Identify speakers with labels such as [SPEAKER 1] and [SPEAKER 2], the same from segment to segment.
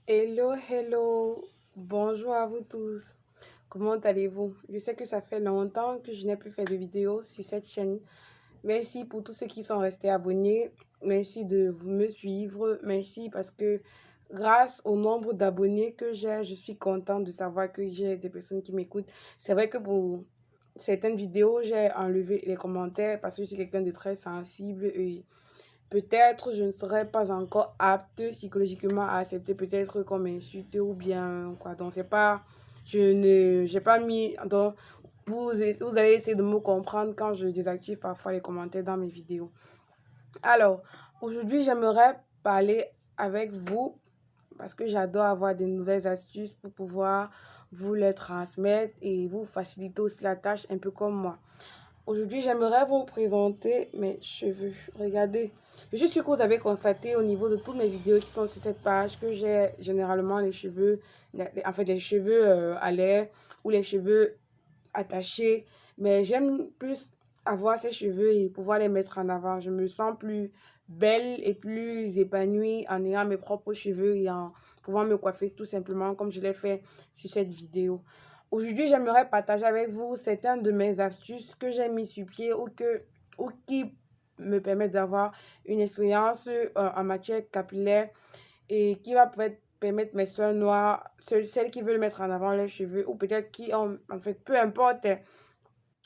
[SPEAKER 1] Hello, hello, bonjour à vous tous. Comment allez-vous? Je sais que ça fait longtemps que je n'ai plus fait de vidéos sur cette chaîne. Merci pour tous ceux qui sont restés abonnés. Merci de me suivre. Merci parce que grâce au nombre d'abonnés que j'ai, je suis contente de savoir que j'ai des personnes qui m'écoutent. C'est vrai que pour certaines vidéos, j'ai enlevé les commentaires parce que je suis quelqu'un de très sensible et peut-être je ne serais pas encore apte psychologiquement à accepter peut-être comme insulte ou bien quoi. Donc c'est pas, j'ai pas mis, donc vous allez essayer de me comprendre quand je désactive parfois les commentaires dans mes vidéos. Alors, aujourd'hui j'aimerais parler avec vous parce que j'adore avoir des nouvelles astuces pour pouvoir vous les transmettre et vous faciliter aussi la tâche un peu comme moi. Aujourd'hui, j'aimerais vous présenter mes cheveux. Regardez, je suis sûre que vous avez constaté au niveau de toutes mes vidéos qui sont sur cette page que j'ai généralement les cheveux, en fait, les cheveux à l'air ou les cheveux attachés. Mais j'aime plus avoir ces cheveux et pouvoir les mettre en avant. Je me sens plus belle et plus épanouie en ayant mes propres cheveux et en pouvant me coiffer tout simplement comme je l'ai fait sur cette vidéo. Aujourd'hui, j'aimerais partager avec vous certaines de mes astuces que j'ai mis sur pied ou qui me permettent d'avoir une expérience en matière capillaire et qui va peut-être permettre mes soeurs noires, celles qui veulent mettre en avant leurs cheveux ou peut-être qui ont, en fait, peu importe,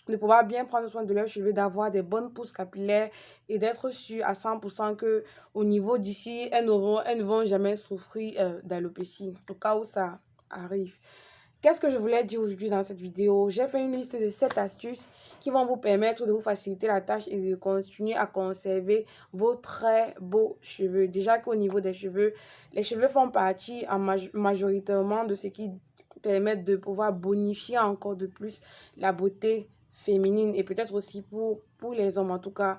[SPEAKER 1] de pouvoir bien prendre soin de leurs cheveux, d'avoir des bonnes pousses capillaires et d'être sûr à 100% que au niveau d'ici, elles ne vont jamais souffrir d'alopécie, au cas où ça arrive. Qu'est-ce que je voulais dire aujourd'hui dans cette vidéo? J'ai fait une liste de 7 astuces qui vont vous permettre de vous faciliter la tâche et de continuer à conserver vos très beaux cheveux. Déjà qu'au niveau des cheveux, les cheveux font partie majoritairement de ce qui permettent de pouvoir bonifier encore de plus la beauté féminine et peut-être aussi pour les hommes en tout cas.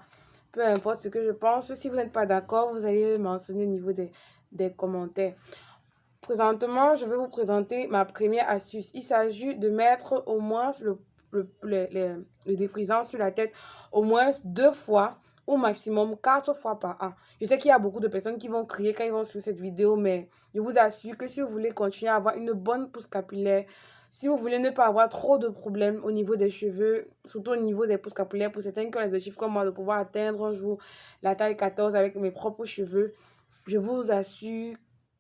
[SPEAKER 1] Peu importe ce que je pense, si vous n'êtes pas d'accord, vous allez le mentionner au niveau des commentaires. Présentement, je vais vous présenter ma première astuce. Il s'agit de mettre au moins le défrisant sur la tête au moins 2 fois, au maximum 4 fois par an. Je sais qu'il y a beaucoup de personnes qui vont crier quand ils vont suivre cette vidéo, mais je vous assure que si vous voulez continuer à avoir une bonne pousse capillaire, si vous voulez ne pas avoir trop de problèmes au niveau des cheveux, surtout au niveau des pousses capillaires, pour certains qui ont les objectifs comme moi de pouvoir atteindre un jour la taille 14 avec mes propres cheveux, je vous assure,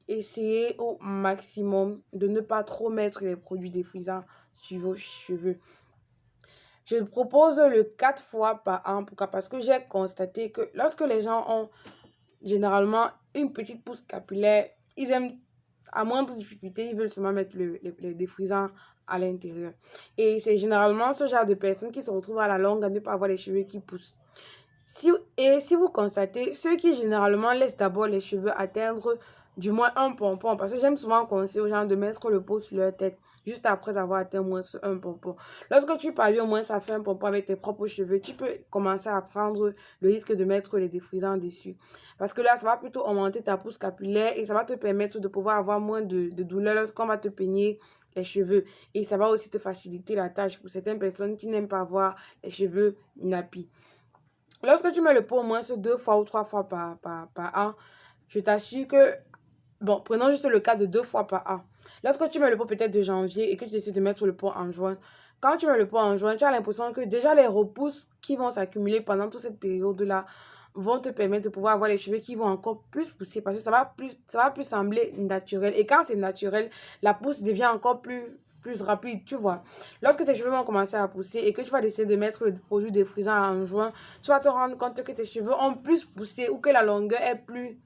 [SPEAKER 1] essayez au maximum de ne pas trop mettre les produits défrisants sur vos cheveux. Je propose le 4 fois par an. Pourquoi? Parce que j'ai constaté que lorsque les gens ont généralement une petite pousse capillaire, ils aiment, à moindre difficulté, ils veulent seulement mettre les défrisants à l'intérieur. Et c'est généralement ce genre de personnes qui se retrouvent à la longue à ne pas avoir les cheveux qui poussent. Si vous constatez, ceux qui généralement laissent d'abord les cheveux atteindre du moins un pompon, parce que j'aime souvent conseiller aux gens de mettre le pot sur leur tête, juste après avoir atteint au moins un pompon. Lorsque tu parviens au moins à faire un pompon avec tes propres cheveux, tu peux commencer à prendre le risque de mettre les défrisants dessus. Parce que là, ça va plutôt augmenter ta pousse capillaire et ça va te permettre de pouvoir avoir moins de douleur lorsqu'on va te peigner les cheveux. Et ça va aussi te faciliter la tâche pour certaines personnes qui n'aiment pas avoir les cheveux nappis. Lorsque tu mets le pot au moins 2 fois ou 3 fois par an, je t'assure que, bon, prenons juste le cas de 2 fois par an. Lorsque tu mets le pot peut-être de janvier et que tu décides de mettre le pot en juin, quand tu mets le pot en juin, tu as l'impression que déjà les repousses qui vont s'accumuler pendant toute cette période-là vont te permettre de pouvoir avoir les cheveux qui vont encore plus pousser parce que ça va plus sembler naturel. Et quand c'est naturel, la pousse devient encore plus rapide, tu vois. Lorsque tes cheveux vont commencer à pousser et que tu vas décider de mettre le produit défrisant en juin, tu vas te rendre compte que tes cheveux ont plus poussé ou que la longueur est plus,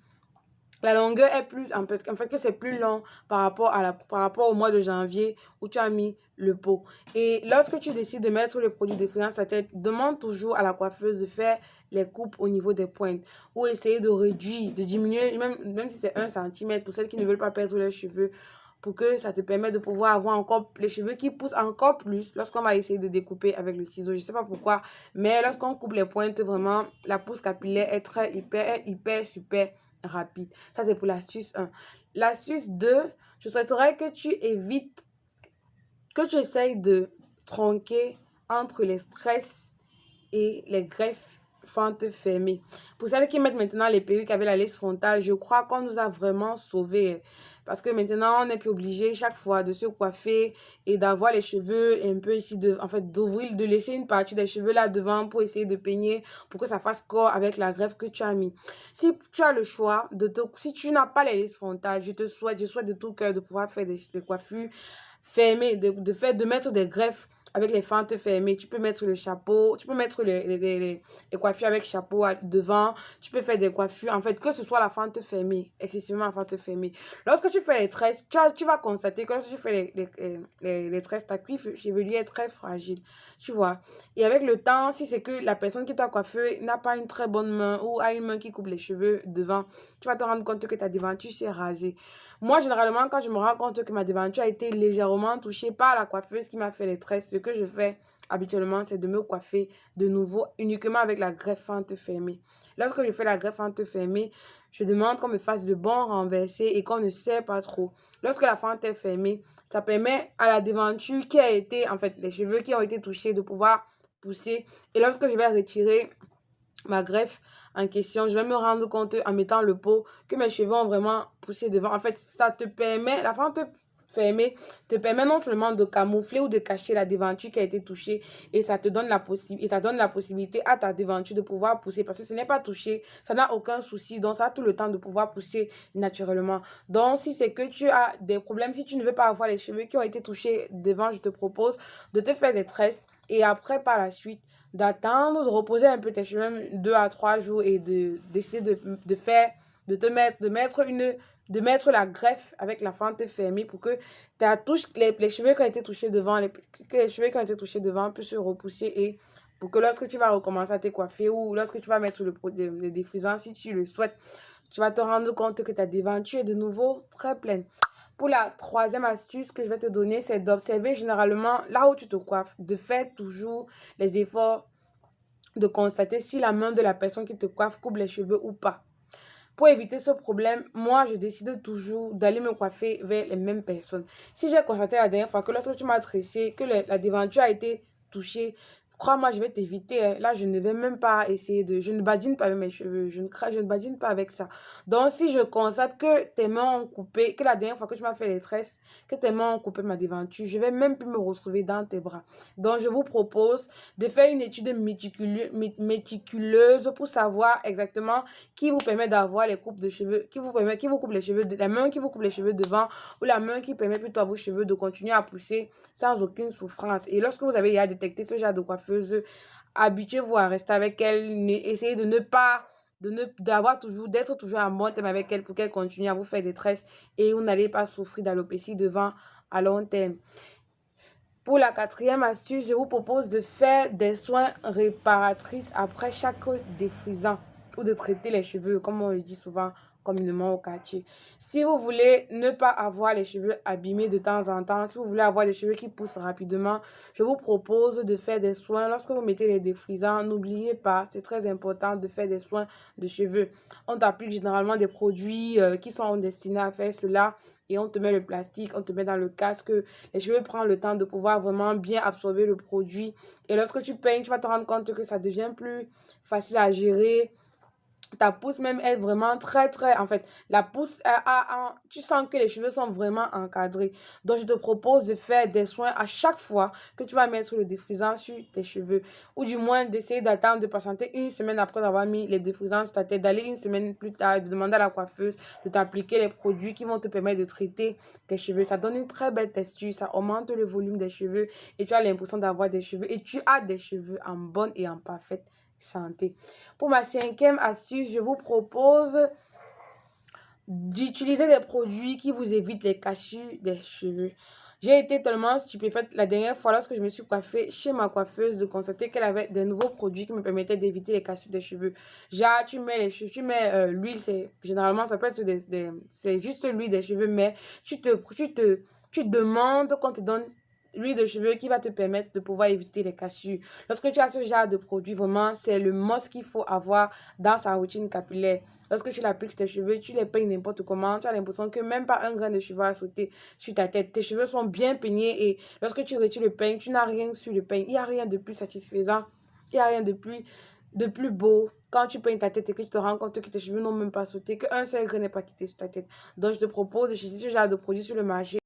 [SPEAKER 1] en fait, que c'est plus long par rapport au mois de janvier où tu as mis le pot. Et lorsque tu décides de mettre le produit défrisant sur ta tête, demande toujours à la coiffeuse de faire les coupes au niveau des pointes ou essayer de réduire, de diminuer, même si c'est 1 centimètre pour celles qui ne veulent pas perdre leurs cheveux, pour que ça te permette de pouvoir avoir encore les cheveux qui poussent encore plus lorsqu'on va essayer de découper avec le ciseau. Je ne sais pas pourquoi, mais lorsqu'on coupe les pointes, vraiment, la pousse capillaire est hyper, super rapide. Ça, c'est pour l'astuce 1. L'astuce 2, je souhaiterais que tu évites, que tu essayes de tronquer entre les stress et les greffes fente fermée. Pour celles qui mettent maintenant les perruques avec la laisse frontale, je crois qu'on nous a vraiment sauvés. Parce que maintenant, on n'est plus obligé chaque fois de se coiffer et d'avoir les cheveux un peu ici, en fait, d'ouvrir, de laisser une partie des cheveux là devant pour essayer de peigner, pour que ça fasse corps avec la greffe que tu as mis. Si tu as le choix, si tu n'as pas les laisses frontales, je souhaite de tout cœur de pouvoir faire des coiffures fermées, de mettre des greffes avec les fentes fermées. Tu peux mettre le chapeau, tu peux mettre les coiffures avec chapeau devant, tu peux faire des coiffures, en fait, que ce soit la fente fermée, excessivement la fente fermée. Lorsque tu fais les tresses, tu vas constater que lorsque tu fais les tresses, ta cuif chevelu est très fragile, tu vois. Et avec le temps, si c'est que la personne qui t'a coiffé n'a pas une très bonne main ou a une main qui coupe les cheveux devant, tu vas te rendre compte que ta devanture s'est rasée. Moi, généralement, quand je me rends compte que ma devanture a été légèrement touchée par la coiffeuse qui m'a fait les tresses, ce que je fais habituellement, c'est de me coiffer de nouveau uniquement avec la greffe fente fermée. Lorsque je fais la greffe fente fermée, je demande qu'on me fasse de bons renversés et qu'on ne serre pas trop. Lorsque la fente est fermée, ça permet à la devanture qui a été, en fait, les cheveux qui ont été touchés de pouvoir pousser. Et lorsque je vais retirer ma greffe en question, je vais me rendre compte en mettant le pot que mes cheveux ont vraiment poussé devant. En fait, ça te permet, la fente fermée te permet non seulement de camoufler ou de cacher la devanture qui a été touchée et ça donne la possibilité à ta devanture de pouvoir pousser parce que ce n'est pas touché, ça n'a aucun souci, donc ça a tout le temps de pouvoir pousser naturellement. Donc, si c'est que tu as des problèmes, si tu ne veux pas avoir les cheveux qui ont été touchés devant, je te propose de te faire des tresses et après, par la suite, d'attendre, de reposer un peu tes cheveux, même 2 à 3 jours et d'essayer de faire, de mettre la greffe avec la fente fermée pour que les cheveux qui ont été touchés devant, que les cheveux qui ont été touchés devant puissent se repousser et pour que lorsque tu vas recommencer à te coiffer ou lorsque tu vas mettre le défrisant, si tu le souhaites, tu vas te rendre compte que ta devanture est de nouveau très pleine. Pour la troisième astuce que je vais te donner, c'est d'observer généralement là où tu te coiffes, de faire toujours les efforts de constater si la main de la personne qui te coiffe coupe les cheveux ou pas. Pour éviter ce problème, moi, je décide toujours d'aller me coiffer vers les mêmes personnes. Si j'ai constaté la dernière fois que lorsque tu m'as tressé, que la devanture a été touchée, crois-moi, je vais t'éviter. Hein. Là, je ne vais même pas essayer de... Je ne badine pas avec mes cheveux. Je ne badine pas avec ça. Donc, si je constate que tes mains ont coupé, que la dernière fois que tu m'as fait les tresses, que tes mains ont coupé ma devanture, je vais même plus me retrouver dans tes bras. Donc, je vous propose de faire une étude méticuleuse pour savoir exactement qui vous permet d'avoir les coupes de cheveux, qui vous coupe les cheveux, la main qui vous coupe les cheveux devant ou la main qui permet plutôt à vos cheveux de continuer à pousser sans aucune souffrance. Et lorsque vous avez déjà détecté ce genre de coiffeuse, habituez-vous à rester avec elle, essayez de ne pas d'être toujours en bon terme avec elle pour qu'elle continue à vous faire des tresses et vous n'allez pas souffrir d'alopécie devant à long terme. Pour la quatrième astuce, je vous propose de faire des soins réparatrices après chaque défrisant ou de traiter les cheveux, comme on le dit souvent communément au quartier. Si vous voulez ne pas avoir les cheveux abîmés de temps en temps, si vous voulez avoir des cheveux qui poussent rapidement, je vous propose de faire des soins. Lorsque vous mettez les défrisants, n'oubliez pas, c'est très important de faire des soins de cheveux. On t'applique généralement des produits qui sont destinés à faire cela et on te met le plastique, on te met dans le casque. Les cheveux prennent le temps de pouvoir vraiment bien absorber le produit. Et lorsque tu peignes, tu vas te rendre compte que ça devient plus facile à gérer. Ta pousse même est vraiment très, en fait, la pousse, tu sens que les cheveux sont vraiment encadrés. Donc, je te propose de faire des soins à chaque fois que tu vas mettre le défrisant sur tes cheveux. Ou du moins, d'essayer d'attendre, de patienter une semaine après avoir mis les défrisants sur ta tête, d'aller une semaine plus tard, de demander à la coiffeuse de t'appliquer les produits qui vont te permettre de traiter tes cheveux. Ça donne une très belle texture, ça augmente le volume des cheveux et tu as l'impression d'avoir des cheveux et tu as des cheveux en bonne et en parfaite santé. Pour ma cinquième astuce, je vous propose d'utiliser des produits qui vous évitent les cassures des cheveux. J'ai été tellement stupéfaite la dernière fois lorsque je me suis coiffée chez ma coiffeuse de constater qu'elle avait des nouveaux produits qui me permettaient d'éviter les cassures des cheveux. Genre, tu mets les cheveux, tu mets l'huile, généralement ça peut être c'est juste l'huile des cheveux, mais tu demandes qu'on te donne l'huile de cheveux qui va te permettre de pouvoir éviter les cassures. Lorsque tu as ce genre de produit, vraiment, c'est le must qu'il faut avoir dans sa routine capillaire. Lorsque tu l'appliques sur tes cheveux, tu les peignes n'importe comment, tu as l'impression que même pas un grain de cheveux a sauté sur ta tête. Tes cheveux sont bien peignés et lorsque tu retires le peigne, tu n'as rien sur le peigne. Il n'y a rien de plus satisfaisant, il n'y a rien de plus de plus beau quand tu peignes ta tête et que tu te rends compte que tes cheveux n'ont même pas sauté, qu'un seul grain n'est pas quitté sur ta tête. Donc, je te propose de utiliser ce genre de produit sur le marché.